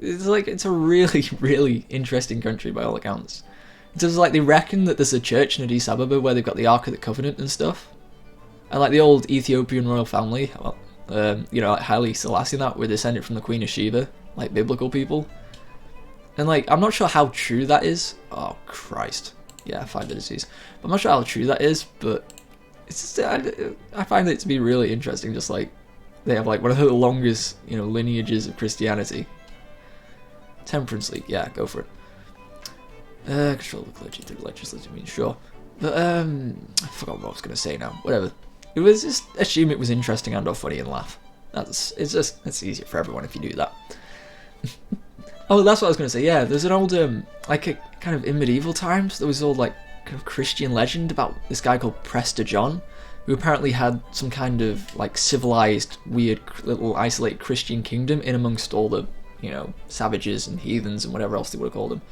It's like, it's a really, really interesting country by all accounts. It's just like, they reckon that there's a church in Addis Ababa where they've got the Ark of the Covenant and stuff. And like the old Ethiopian royal family, well, you know, like Haile Selassie and that, were descended from the Queen of Sheba, like biblical people. And like, I'm not sure how true that is. Oh, Christ. Yeah, 5 disease. But I'm not sure how true that is, but it's just, I find it to be really interesting, just like, they have like one of the longest, you know, lineages of Christianity. Temperance League, yeah, go for it. Control the clergy through legislative means, sure. But, I forgot what I was going to say now. Whatever. It was just, assume it was interesting and or funny and laugh. It's easier for everyone if you do that. Oh, that's what I was going to say, yeah, there's an old, like, a kind of in medieval times, there was old, like, kind of Christian legend about this guy called Prester John, who apparently had some kind of, like, civilized, weird, little isolated Christian kingdom in amongst all the, you know, savages and heathens and whatever else they would have called them.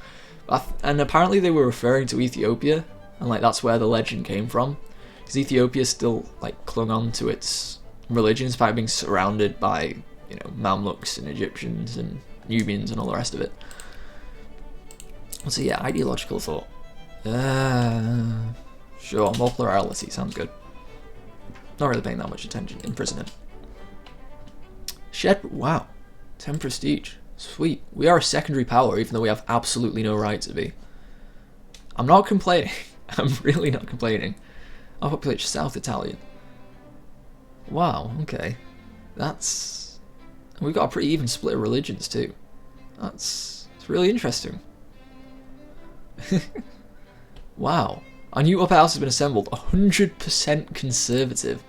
And apparently they were referring to Ethiopia, and, like, that's where the legend came from, because Ethiopia still, like, clung on to its religion despite being surrounded by, you know, Mamluks and Egyptians and Nubians and all the rest of it. So yeah, ideological thought. Sure, more plurality, sounds good. Not really paying that much attention. Imprisonment. Shed, wow. 10 prestige. Sweet. We are a secondary power, even though we have absolutely no right to be. I'm not complaining. I'm really not complaining. Our population South Italian. Wow, okay. That's... We've got a pretty even split of religions too. It's really interesting. Wow. Our new upper house has been assembled. 100% conservative.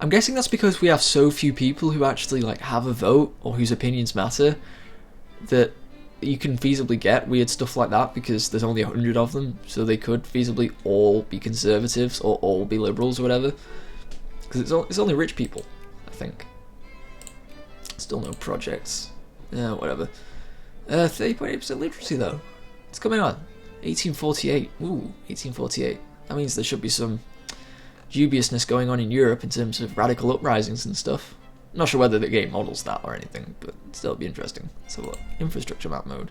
I'm guessing that's because we have so few people who actually like have a vote or whose opinions matter that you can feasibly get weird stuff like that because there's only 100 of them, so they could feasibly all be conservatives or all be liberals or whatever. Because it's only rich people, I think. Still no projects. Yeah, whatever. 30.8% literacy though. It's coming on. 1848. Ooh, 1848. That means there should be some dubiousness going on in Europe in terms of radical uprisings and stuff. I'm not sure whether the game models that or anything, but still it'd be interesting. Let's have a look. Infrastructure map mode.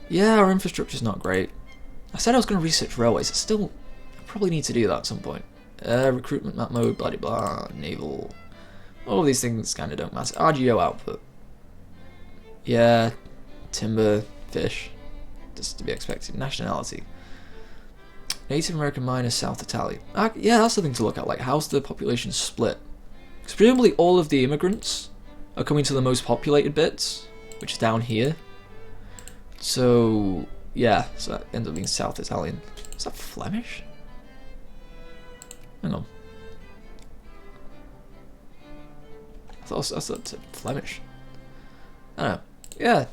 Yeah, our infrastructure's not great. I said I was going to research railways. I probably need to do that at some point. Recruitment map mode, blah blah, naval. All of these things kind of don't matter. RGO output. Yeah, timber, fish. Just to be expected. Nationality. Native American minus South Italian. Yeah, that's the thing to look at. Like, how's the population split? Because presumably all of the immigrants are coming to the most populated bits, which is down here. So, yeah, so that ends up being South Italian. Is that Flemish? Hang on. I thought that's Flemish. I don't know. Yeah.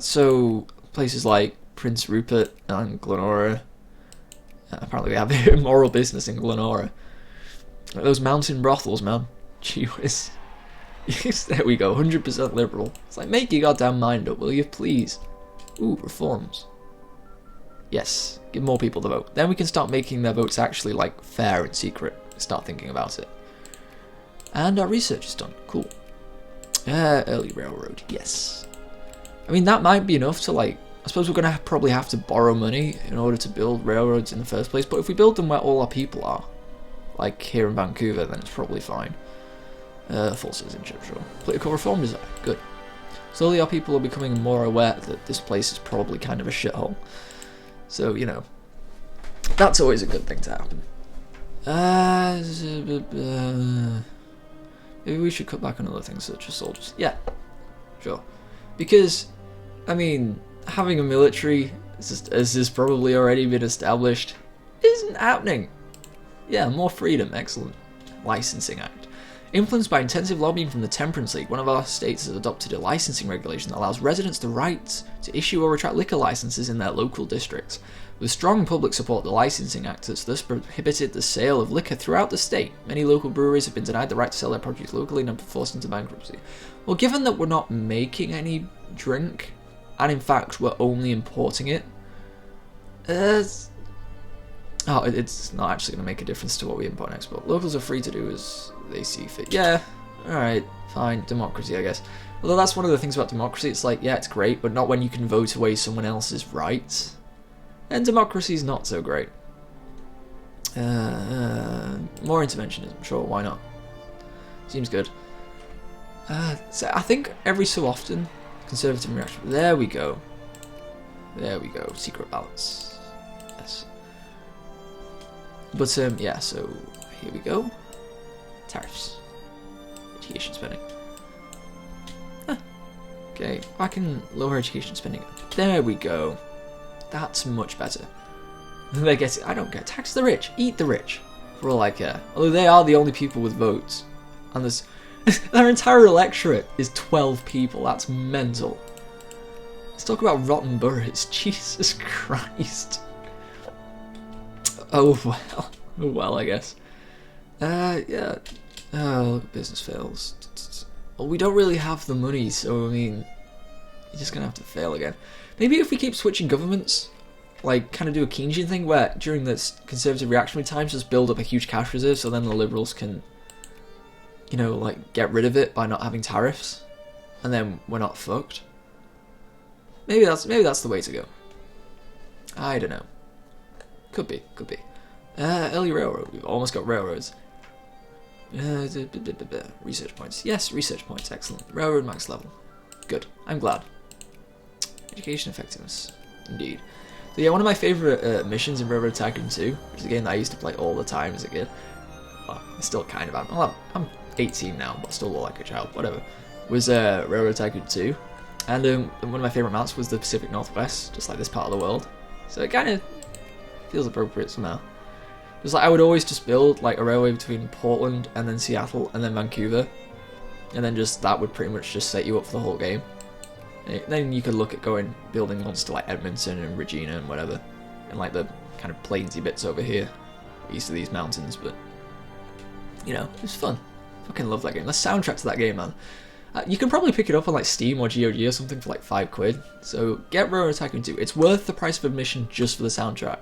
So, places like Prince Rupert and Glenora. Apparently we have immoral business in Glenora. Those mountain brothels, man. Gee whiz. Yes, there we go, 100% liberal. It's like, make your goddamn mind up, will you, please? Ooh, reforms. Yes, give more people the vote. Then we can start making their votes actually, like, fair and secret. Start thinking about it. And our research is done. Cool. Early railroad, yes. I mean, that might be enough to, like, I suppose we're going to probably have to borrow money in order to build railroads in the first place, but if we build them where all our people are, like here in Vancouver, then it's probably fine. Full citizenship, sure. Political reform design, good. Slowly our people are becoming more aware that this place is probably kind of a shithole. So, you know, that's always a good thing to happen. Maybe we should cut back on other things such as soldiers. Yeah, sure. Because, I mean, having a military, as has probably already been established, isn't happening. Yeah, more freedom, excellent. Licensing Act. Influenced by intensive lobbying from the Temperance League, one of our states has adopted a licensing regulation that allows residents the right to issue or retract liquor licenses in their local districts. With strong public support, the Licensing Act has thus prohibited the sale of liquor throughout the state. Many local breweries have been denied the right to sell their produce locally and have been forced into bankruptcy. Well, given that we're not making any drink, and in fact we're only importing it, it's not actually going to make a difference to what we import and export. Locals are free to do as they see fit. Yeah, alright, fine, democracy I guess. Although that's one of the things about democracy, it's like, yeah, it's great, but not when you can vote away someone else's rights. And democracy's not so great. More interventionism, sure, why not? Seems good. So I think every so often, conservative reaction. There we go. There we go. Secret ballots. Yes. But yeah. So here we go. Tariffs. Education spending. Okay, I can lower education spending. There we go. That's much better. They get it. I don't care. Tax the rich. Eat the rich. For all I care. Although they are the only people with votes. And there's their entire electorate is 12 people. That's mental. Let's talk about rotten boroughs. Jesus Christ. Oh well. Oh well, I guess. Yeah. Oh, business fails. Well, we don't really have the money, so I mean, you're just gonna have to fail again. Maybe if we keep switching governments, like kind of do a Keynesian thing where during this conservative reactionary times just build up a huge cash reserve so then the Liberals can, you know, like get rid of it by not having tariffs, and then we're not fucked. Maybe that's the way to go. I don't know. Could be. Early railroad. We've almost got railroads. Research points. Yes, research points. Excellent. Railroad max level. Good. I'm glad. Education effectiveness. Indeed. So yeah, one of my favourite missions in Railroad Tycoon 2, which is a game that I used to play all the time as a kid. Well, I still kind of am. Well, I'm 18 now, but still look like a child. Whatever. Was Railroad Tycoon 2. And one of my favourite maps was the Pacific Northwest, just like this part of the world. So it kind of feels appropriate somehow. Just like I would always just build like a railway between Portland and then Seattle and then Vancouver, and then just that would pretty much just set you up for the whole game. And then you could look at building ones to like Edmonton and Regina and whatever, and like the kind of plainsy bits over here, east of these mountains. But you know, it was fun. Fucking love that game. The soundtrack to that game, man. You can probably pick it up on like Steam or GOG or something for like £5. So get Railroad Tycoon 2. It's worth the price of admission just for the soundtrack.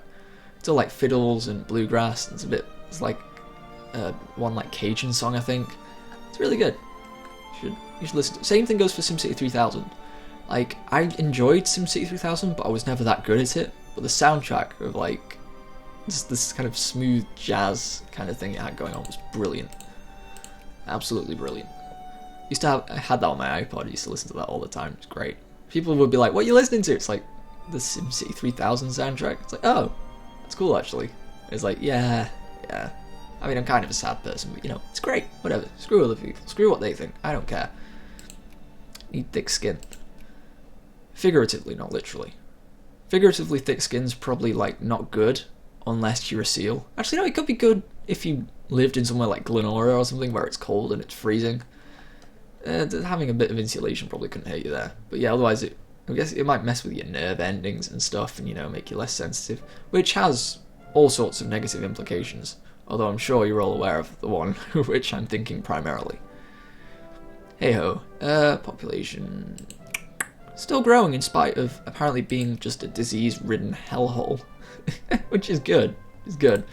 It's all like fiddles and bluegrass. And it's like one like Cajun song, I think. It's really good. You should listen to it. Same thing goes for SimCity 3000. Like I enjoyed SimCity 3000, but I was never that good at it. But the soundtrack of like just this kind of smooth jazz kind of thing it had going on was brilliant. Absolutely brilliant. I had that on my iPod. I used to listen to that all the time. It's great. People would be like, "What are you listening to?" It's like the SimCity 3000 soundtrack. It's like, oh, that's cool actually. It's like, yeah. I mean, I'm kind of a sad person, but you know, it's great. Whatever. Screw other people. Screw what they think. I don't care. Need thick skin. Figuratively, not literally. Figuratively, thick skin's probably like not good unless you're a seal. Actually, no, it could be good if you lived in somewhere like Glenora or something where it's cold and it's freezing. Having a bit of insulation probably couldn't hurt you there. But yeah, otherwise I guess it might mess with your nerve endings and stuff and, you know, make you less sensitive, which has all sorts of negative implications, although I'm sure you're all aware of the one which I'm thinking primarily. Hey-ho. Population still growing in spite of apparently being just a disease-ridden hellhole, which is good. It's good.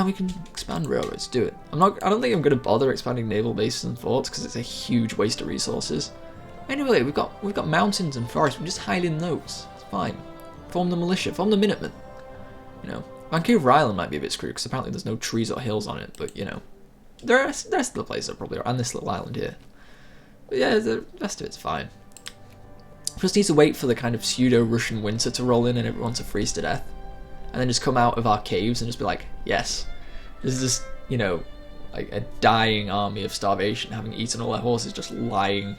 We can expand railroads. Do it. I don't think I'm going to bother expanding naval bases and forts because it's a huge waste of resources. Anyway, we've got mountains and forests. We just hide in those. It's fine. Form the militia. Form the Minutemen. You know, Vancouver Island might be a bit screwed because apparently there's no trees or hills on it. But you know, the rest of the place are probably are, and this little island here. But yeah, the rest of it's fine. We just need to wait for the kind of pseudo-Russian winter to roll in and everyone to freeze to death. And then just come out of our caves and just be like, yes, this is just, you know, like a dying army of starvation having eaten all their horses just lying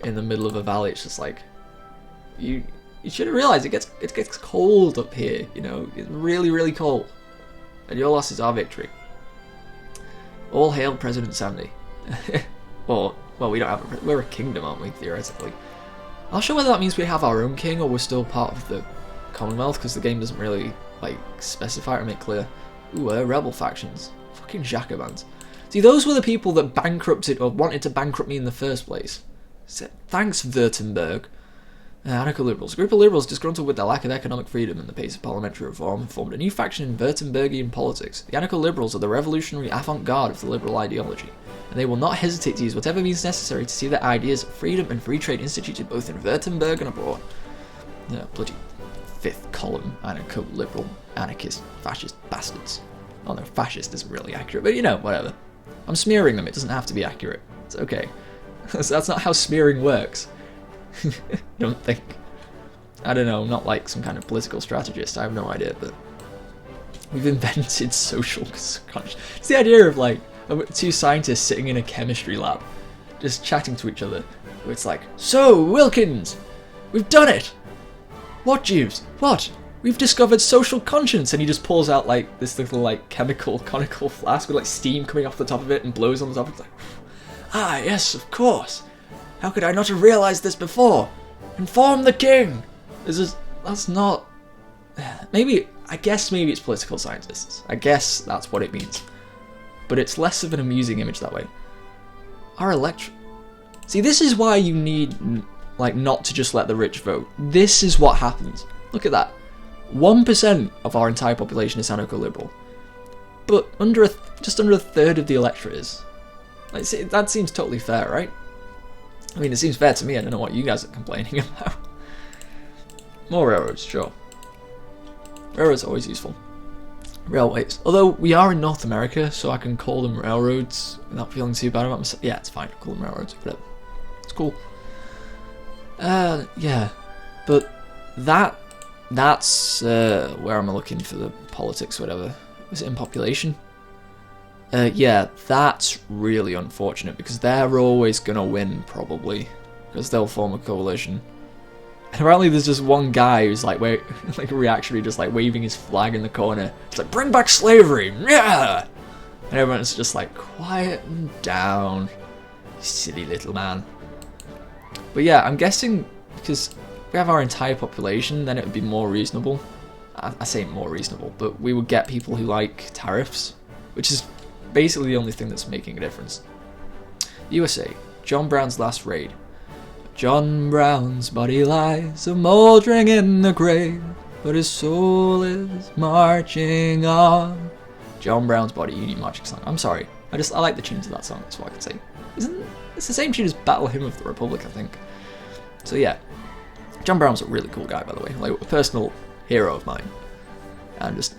in the middle of a valley. It's just like, you should have realised it gets cold up here, you know, it's really, really cold. And your loss is our victory. All hail President Sandy. Well, we don't have we're a kingdom, aren't we, theoretically? I'm not sure whether that means we have our own king or we're still part of the Commonwealth, because the game doesn't really like specify or make clear. Ooh, rebel factions. Fucking Jacobins. See, those were the people that bankrupted or wanted to bankrupt me in the first place. So, thanks, Württemberg. Anarcho-liberals. A group of liberals disgruntled with their lack of economic freedom and the pace of parliamentary reform formed a new faction in Württembergian politics. The anarcho-liberals are the revolutionary avant-garde of the liberal ideology, and they will not hesitate to use whatever means necessary to see their ideas of freedom and free trade instituted both in Württemberg and abroad. Yeah, bloody fifth column anarcho-liberal, anarchist, fascist bastards. Oh no, fascist isn't really accurate, but you know, whatever. I'm smearing them, it doesn't have to be accurate. It's okay. That's not how smearing works. Don't think. I don't know, I'm not like some kind of political strategist, I have no idea, but we've invented social consciousness. It's the idea of like two scientists sitting in a chemistry lab, just chatting to each other. It's like, so Wilkins, we've done it! What, Jeeves? What? We've discovered social conscience, and he just pulls out like this little like chemical conical flask with like steam coming off the top of it and blows on the top. It's like, ah, yes, of course. How could I not have realised this before? Inform the king! That's not... I guess maybe it's political scientists. I guess that's what it means. But it's less of an amusing image that way. Our See, this is why you need, like, not to just let the rich vote. This is what happens. Look at that. 1% of our entire population is anarcho-liberal. But just under a third of the electorate is. Like, see, that seems totally fair, right? I mean, it seems fair to me. I don't know what you guys are complaining about. More railroads, sure. Railroads are always useful. Railways. Although, we are in North America, so I can call them railroads without feeling too bad about myself. Yeah, it's fine. Call them railroads. Whatever. It's cool. Yeah. But that's where I'm looking for the politics, whatever. Was it in population? Yeah, that's really unfortunate because they're always gonna win, probably, because they'll form a coalition. And apparently there's just one guy who's like, like a reactionary, just like waving his flag in the corner. It's like, bring back slavery, yeah! And everyone's just like, quieten down, you silly little man. But yeah, I'm guessing because if we have our entire population, then it would be more reasonable. I say more reasonable, but we would get people who like tariffs, which is basically the only thing that's making a difference. USA, John Brown's last raid. John Brown's body lies a mouldering in the grave, but his soul is marching on. John Brown's body, Union Marching Song. I'm sorry, I like the tune to that song, that's what I can say. It's the same tune as Battle Hymn of the Republic, I think. So yeah, John Brown's a really cool guy, by the way, like a personal hero of mine, and just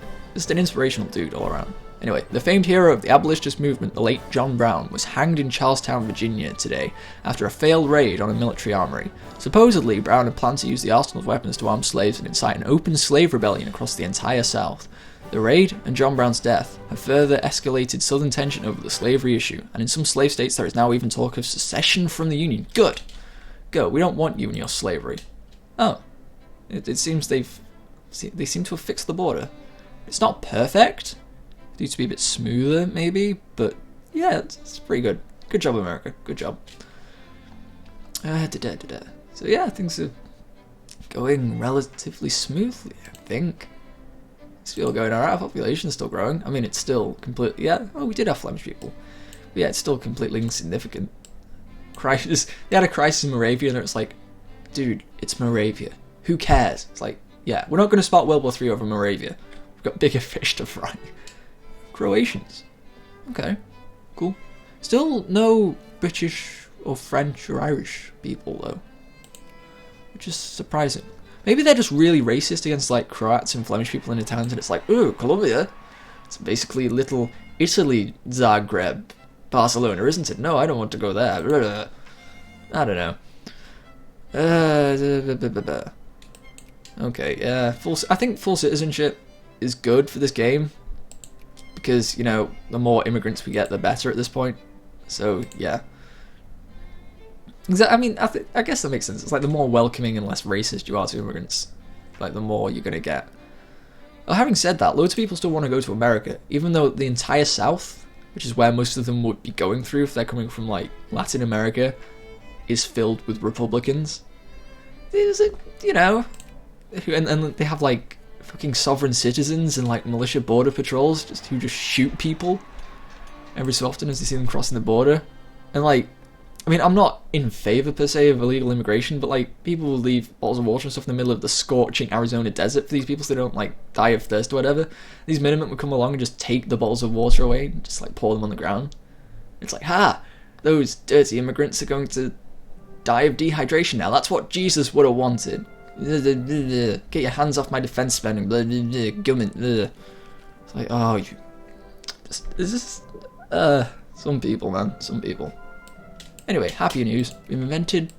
an inspirational dude all around. Anyway, the famed hero of the abolitionist movement, the late John Brown, was hanged in Charlestown, Virginia today after a failed raid on a military armory. Supposedly, Brown had planned to use the arsenal of weapons to arm slaves and incite an open slave rebellion across the entire South. The raid and John Brown's death have further escalated Southern tension over the slavery issue, and in some slave states there is now even talk of secession from the Union. Good! Go, we don't want you and your slavery. Oh. It seems they seem to have fixed the border. It's not perfect. It needs to be a bit smoother, maybe, but yeah, it's pretty good. Good job, America. Good job. So yeah, things are going relatively smoothly, I think. It's still going alright. Our population's still growing. I mean, it's still completely... Yeah, well, we did have Flemish people. But yeah, it's still completely insignificant. Crisis. They had a crisis in Moravia, and it's like, dude, it's Moravia. Who cares? It's like, yeah, we're not going to start World War III over Moravia. We've got bigger fish to fry. Croatians. Okay, cool. Still no British or French or Irish people, though. Which is surprising. Maybe they're just really racist against, like, Croats and Flemish people in the towns, and it's like, ooh, Colombia. It's basically little Italy, Zagreb, Barcelona, isn't it? No, I don't want to go there. I don't know. Okay, yeah. I think full citizenship is good for this game. Because, you know, the more immigrants we get, the better at this point. So, yeah. I mean, I guess that makes sense. It's like the more welcoming and less racist you are to immigrants, like the more you're going to get. Well, having said that, loads of people still want to go to America, even though the entire South, which is where most of them would be going through if they're coming from, like, Latin America, is filled with Republicans. There's a, you know, and they have, like, fucking sovereign citizens and, like, militia border patrols who just shoot people every so often as they see them crossing the border. And, like, I mean, I'm not in favor per se of illegal immigration, but like people will leave bottles of water and stuff in the middle of the scorching Arizona desert for these people so they don't like die of thirst or whatever. These Minutemen would come along and just take the bottles of water away and just like pour them on the ground. It's like, those dirty immigrants are going to die of dehydration now. That's what Jesus would have wanted. Get your hands off my defense spending. Government. It's like, oh, you. This is some people, man. Some people. Anyway, happy news. We've invented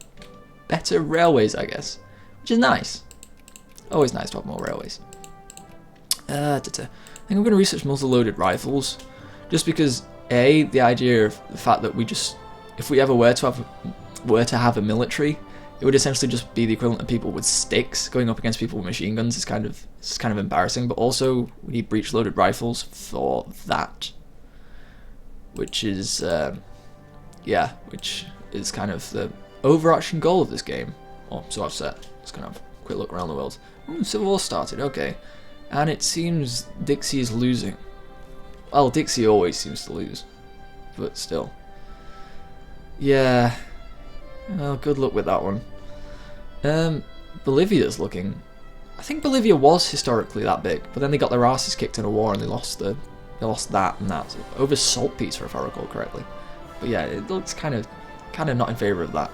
better railways, I guess, which is nice. Always nice to have more railways. I think I'm going to research muzzle-loaded rifles, just because the idea of the fact that if we ever were to have a military, it would essentially just be the equivalent of people with sticks going up against people with machine guns. It's kind of embarrassing, but also we need breech-loaded rifles for that, which is kind of the overarching goal of this game. Or so I've said. Let's kind of quick look around the world. Civil War started, okay. And it seems Dixie is losing. Well, Dixie always seems to lose. But still. Yeah. Well, good luck with that one. Bolivia's looking... I think Bolivia was historically that big, but then they got their asses kicked in a war and they lost that and that. Over saltpeter, if I recall correctly. But yeah, it looks kind of not in favour of that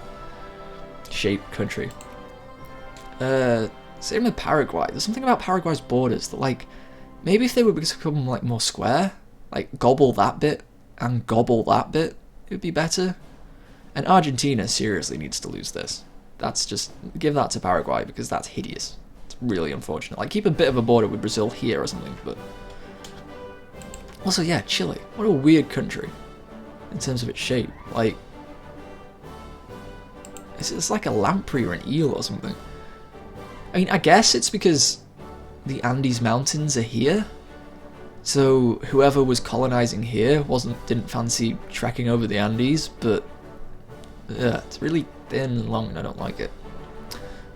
shaped country. Same with Paraguay. There's something about Paraguay's borders that, like, maybe if they would become like more square, like gobble that bit and gobble that bit, it would be better. And Argentina seriously needs to lose this. That's just, give that to Paraguay because that's hideous. It's really unfortunate. Like, keep a bit of a border with Brazil here or something, but... Also, yeah, Chile. What a weird country in terms of its shape. Like, it's like a lamprey or an eel or something. I mean, I guess it's because the Andes Mountains are here, so whoever was colonizing here didn't fancy trekking over the Andes, but it's really thin and long and I don't like it.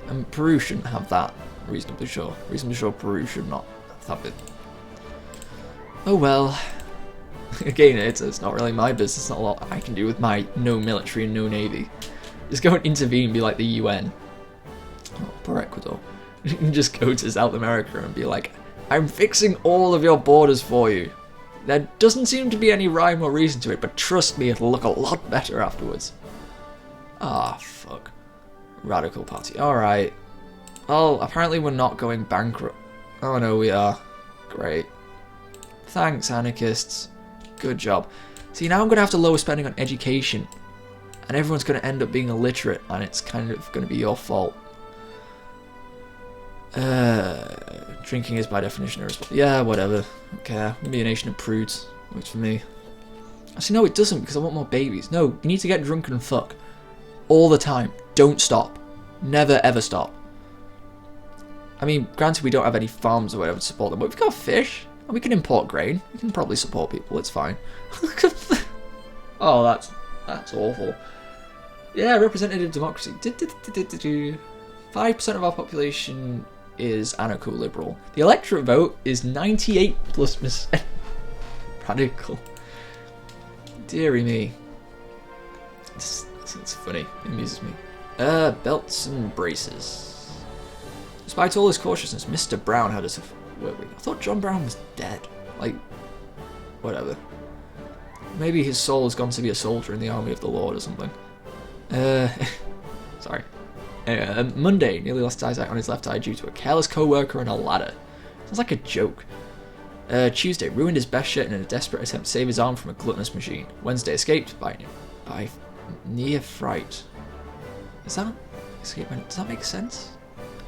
And Peru shouldn't have that, reasonably sure. Reasonably sure Peru should not have it. Oh well. Again, it's not really my business, not a lot I can do with my no military and no navy. Just go and intervene and be like the UN. Oh, poor Ecuador. You can just go to South America and be like, I'm fixing all of your borders for you. There doesn't seem to be any rhyme or reason to it, but trust me, it'll look a lot better afterwards. Ah, fuck. Radical Party. Alright. Oh, apparently we're not going bankrupt. Oh no, we are. Great. Thanks, anarchists. Good job. See, now I'm going to have to lower spending on education. And everyone's going to end up being illiterate, and it's kind of going to be your fault. Drinking is by definition irresponsible. Yeah, whatever. Okay, we'll be a nation of prudes. Works for me. Actually, no, it doesn't, because I want more babies. No, you need to get drunk and fuck. All the time. Don't stop. Never, ever stop. I mean, granted, we don't have any farms or whatever to support them, but we've got fish, and we can import grain. We can probably support people. It's fine. Oh, that's awful. Yeah, representative democracy. 5% of our population is anarcho-liberal. The electorate vote is 98+%. Radical. Deary me. It's funny. It amuses me. Belts and braces. Despite all his cautiousness, Mr. Brown had us work with. I thought John Brown was dead. Like, whatever. Maybe his soul has gone to be a soldier in the army of the Lord or something. Sorry. Anyway, Monday nearly lost his eyesight on his left eye due to a careless co-worker and a ladder. Sounds like a joke. Tuesday ruined his best shirt in a desperate attempt to save his arm from a gluttonous machine. Wednesday escaped by near fright. Does that make sense?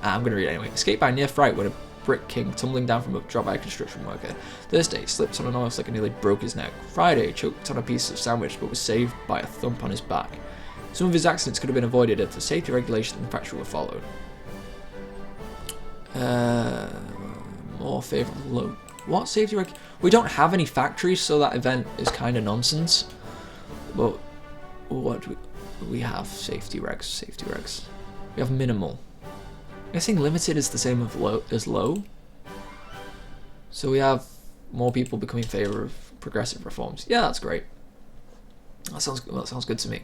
I'm going to read it anyway. Escaped by near fright when a brick king tumbling down from a drop by a construction worker. Thursday slipped on an oil slick and nearly broke his neck. Friday choked on a piece of sandwich but was saved by a thump on his back. Some of his accidents could have been avoided if the safety regulations and factory were followed. More favourable. What safety reg? We don't have any factories, so that event is kind of nonsense. But what do we have? Safety regs. We have minimal. I'm guessing limited is the same as low. So we have more people becoming in favour of progressive reforms. Yeah, that's great. That sounds good to me.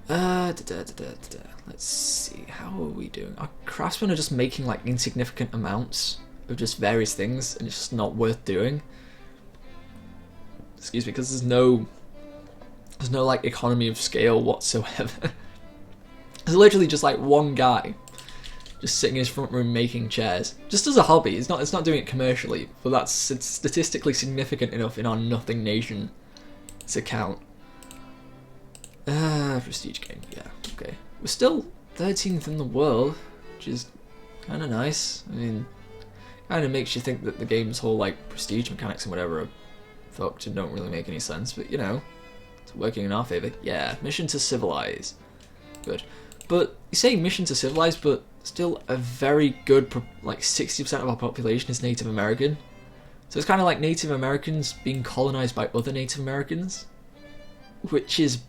Let's see, how are we doing? Our craftsmen are just making like insignificant amounts of just various things, and it's just not worth doing. Excuse me, because there's no like economy of scale whatsoever. There's literally just like one guy just sitting in his front room making chairs, just as a hobby. It's not doing it commercially, but that's statistically significant enough in our nothing nation to count. Prestige game, yeah, okay. We're still 13th in the world, which is kind of nice. I mean, kind of makes you think that the game's whole like prestige mechanics and whatever are fucked and don't really make any sense, but you know, it's working in our favour. Yeah, mission to civilize. Good. But you say mission to civilize, but still a very good, like 60% of our population is Native American. So it's kind of like Native Americans being colonized by other Native Americans, which is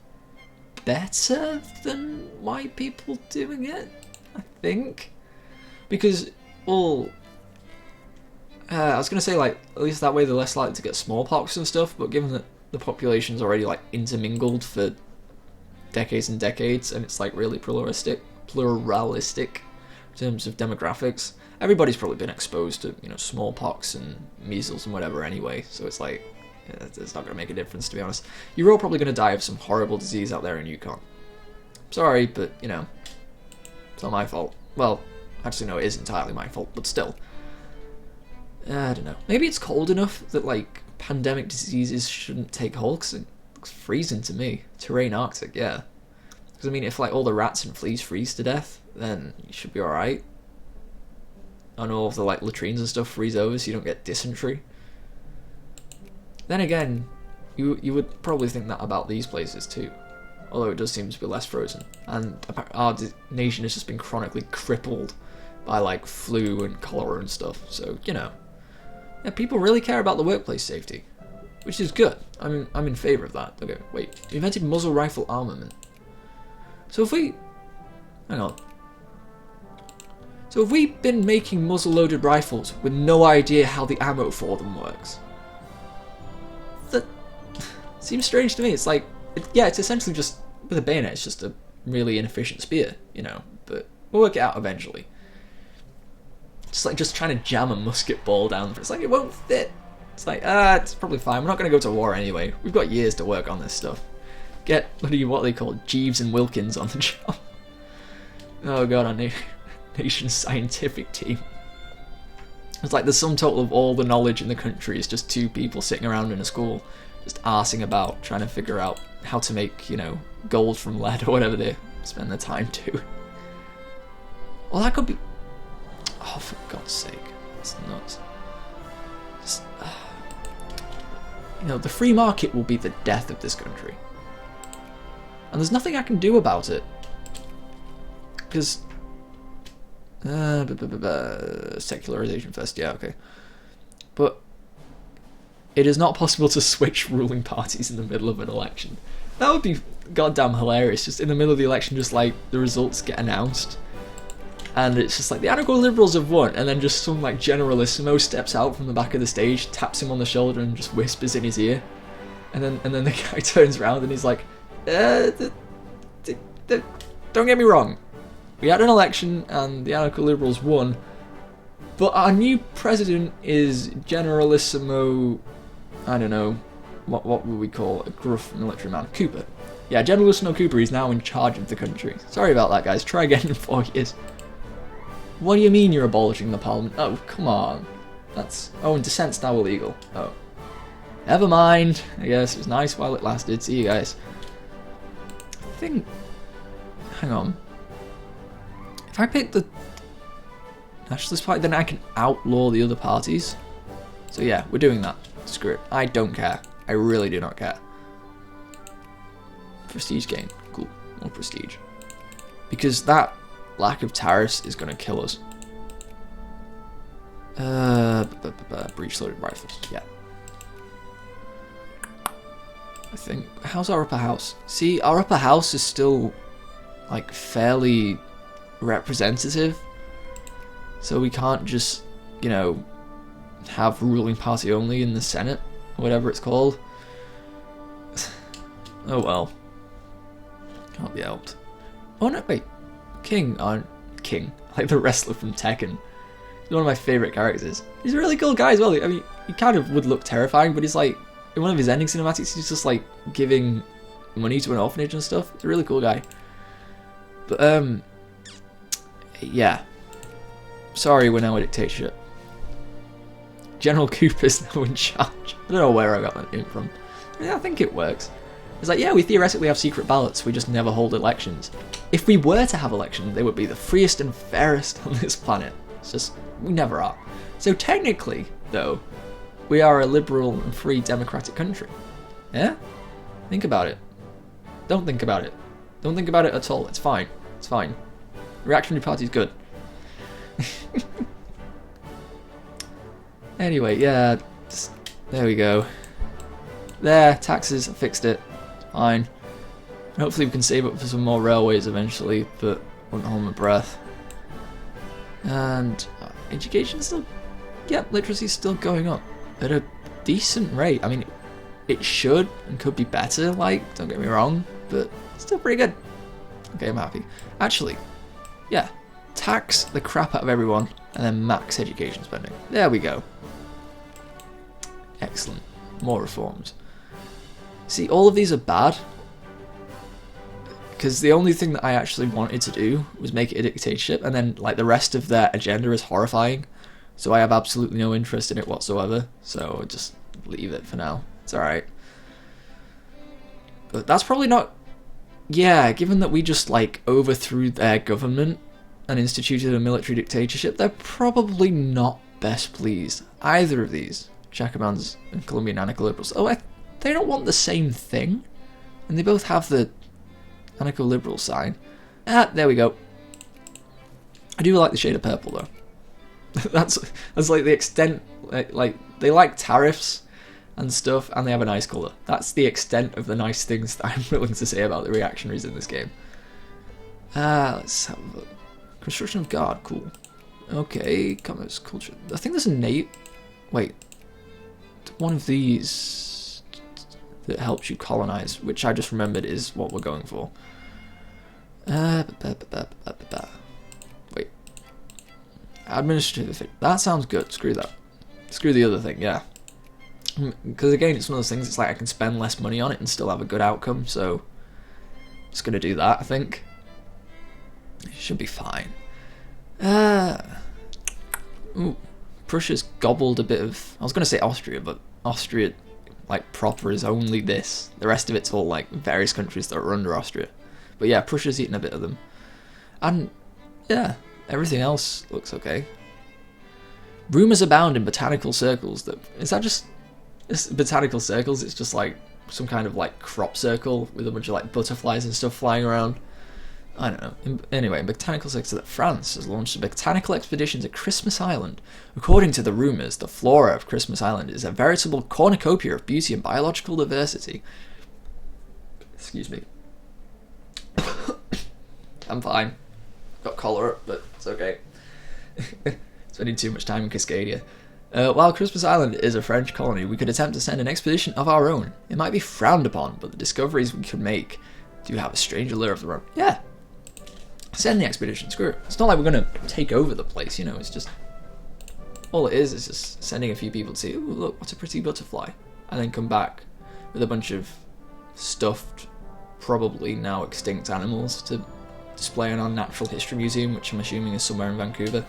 better than white people doing it, I think. Because, well, I was going to say, like, at least that way they're less likely to get smallpox and stuff, but given that the population's already, like, intermingled for decades and decades, and it's, like, really pluralistic in terms of demographics, everybody's probably been exposed to, you know, smallpox and measles and whatever anyway, so it's like, yeah, it's not going to make a difference, to be honest. You're all probably going to die of some horrible disease out there in Yukon. Sorry, but, you know, it's not my fault. Well, actually, no, it is entirely my fault, but still. I don't know. Maybe it's cold enough that, like, pandemic diseases shouldn't take hold, because it looks freezing to me. Terrain Arctic, yeah. Because, I mean, if, like, all the rats and fleas freeze to death, then you should be alright. And all of the, like, latrines and stuff freeze over so you don't get dysentery. Then again, you would probably think that about these places too, although it does seem to be less frozen. And our nation has just been chronically crippled by like flu and cholera and stuff. So you know, yeah, people really care about the workplace safety, which is good. I'm in favour of that. Okay, wait, we invented muzzle rifle armament. So if we, hang on. So have we been making muzzle-loaded rifles with no idea how the ammo for them works? That seems strange to me. It's like, yeah, it's essentially just, with a bayonet, it's just a really inefficient spear, you know, but we'll work it out eventually. Just trying to jam a musket ball down, it's like, it won't fit. It's like, it's probably fine, we're not going to go to war anyway. We've got years to work on this stuff. Get, what they call, Jeeves and Wilkins on the job. Oh god, our nation's scientific team. It's like the sum total of all the knowledge in the country is just two people sitting around in a school just arsing about trying to figure out how to make, you know, gold from lead or whatever they spend their time doing. Well, that could be... Oh, for God's sake. It's nuts. Just, you know, the free market will be the death of this country. And there's nothing I can do about it. Because... secularization first, yeah, okay. But it is not possible to switch ruling parties in the middle of an election. That would be goddamn hilarious. Just in the middle of the election, just like the results get announced, and it's just like the anarcho-liberals have won, and then just some like generalissimo steps out from the back of the stage, taps him on the shoulder, and just whispers in his ear, and then the guy turns around and he's like, "Don't get me wrong. We had an election and the anarcho-liberals won, but our new president is Generalissimo, I don't know, what would we call a gruff military man? Cooper. Yeah, Generalissimo Cooper is now in charge of the country. Sorry about that, guys. Try again in 4 years. What do you mean you're abolishing the parliament? Oh, come on. That's... Oh, and dissent's now illegal. Oh. Never mind. I guess it was nice while it lasted. See you guys. I think... Hang on. If I pick the Nationalist Party, then I can outlaw the other parties. So yeah, we're doing that. Screw it. I don't care. I really do not care. Prestige gain. Cool. More prestige. Because that lack of tariffs is going to kill us. Breech-loaded rifles. Yeah. I think... How's our upper house? See, our upper house is still, like, fairly... representative, so we can't just, you know, have ruling party only in the Senate, or whatever it's called. Oh well. Can't be helped. Oh no, wait. King, like the wrestler from Tekken. He's one of my favourite characters. He's a really cool guy as well. I mean, he kind of would look terrifying, but he's like, in one of his ending cinematics, he's just like giving money to an orphanage and stuff. He's a really cool guy. But, yeah. Sorry, we're now a dictatorship. General Cooper's now in charge. I don't know where I got that name from. I think it works. It's like, yeah, we theoretically have secret ballots, we just never hold elections. If we were to have elections, they would be the freest and fairest on this planet. It's just, we never are. So technically, though, we are a liberal and free democratic country. Yeah? Think about it. Don't think about it. Don't think about it at all. It's fine. It's fine. Reactionary Party's good. Anyway, yeah, there we go. There, taxes, I fixed it. Fine. Hopefully we can save up for some more railways eventually, but I won't hold my breath. And education still, yep, literacy's still going up at a decent rate. I mean, it should and could be better, like, don't get me wrong, but still pretty good. Okay, I'm happy. Actually, yeah, tax the crap out of everyone and then max education spending. There we go. Excellent. More reforms. See, all of these are bad, because the only thing that I actually wanted to do was make it a dictatorship, and then like the rest of their agenda is horrifying, so I have absolutely no interest in it whatsoever, so just leave it for now. It's alright. But that's probably not... Yeah, given that we just like overthrew their government and instituted a military dictatorship, they're probably not best pleased. Either of these, Jacobins and Colombian anarcho-liberals. Oh, they don't want the same thing, and they both have the anarcho-liberal sign. Ah, there we go. I do like the shade of purple though. that's like the extent. Like they like tariffs and stuff, and they have a nice colour. That's the extent of the nice things that I'm willing to say about the reactionaries in this game. Let's have a look. Construction of guard, cool. Okay, commerce, culture. I think there's a wait, one of these that helps you colonize, which I just remembered is what we're going for. Wait. Administrative. That sounds good. Screw that. Screw the other thing, yeah. Because again, it's one of those things, it's like I can spend less money on it and still have a good outcome, so just gonna do that, I think. It should be fine. Ooh, Prussia's gobbled a bit of... I was gonna say Austria, but Austria, like, proper is only this. The rest of it's all, like, various countries that are under Austria. But yeah, Prussia's eaten a bit of them. And, yeah, everything else looks okay. Rumours abound in botanical circles that... Is that just... botanical circles? It's just, like, some kind of, like, crop circle with a bunch of, like, butterflies and stuff flying around. I don't know. Anyway, in botanical sector that France has launched a botanical expedition to Christmas Island. According to the rumours, the flora of Christmas Island is a veritable cornucopia of beauty and biological diversity. Excuse me. I'm fine. Got cholera, but it's okay. Spending too much time in Cascadia. While Christmas Island is a French colony, we could attempt to send an expedition of our own. It might be frowned upon, but the discoveries we could make do have a strange allure of their own. Yeah. Send the expedition, screw it. It's not like we're going to take over the place, you know, it's just... All it is just sending a few people to see, ooh, look, what a pretty butterfly. And then come back with a bunch of stuffed, probably now extinct animals to display in our Natural History Museum, which I'm assuming is somewhere in Vancouver.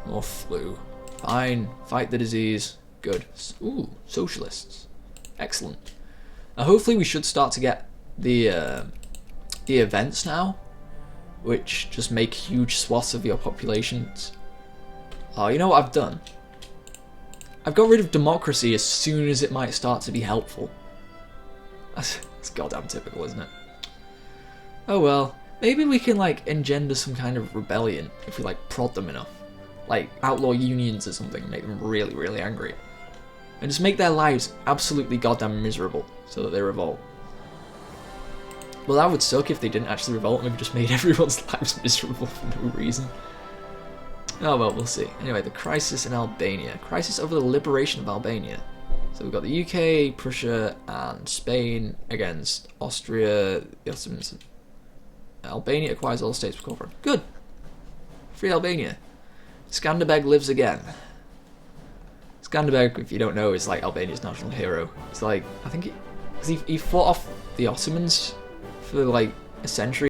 More flu. Fine, fight the disease. Good. Ooh, socialists. Excellent. Now hopefully we should start to get the events now, which just make huge swaths of your populations. Oh, you know what I've done? I've got rid of democracy as soon as it might start to be helpful. That's goddamn typical, isn't it? Oh well, maybe we can like engender some kind of rebellion if we like prod them enough. Like outlaw unions or something, make them really, really angry. And just make their lives absolutely goddamn miserable so that they revolt. Well, that would suck if they didn't actually revolt and we just made everyone's lives miserable for no reason. Oh well, we'll see. Anyway, the crisis in Albania. Crisis over the liberation of Albania. So we've got the UK, Prussia, and Spain against Austria, the Ottomans. Albania acquires all states for corporate. Good. Free Albania. Skanderbeg lives again. Skanderbeg, if you don't know, is like Albania's national hero. It's like, I think he fought off the Ottomans for like a century.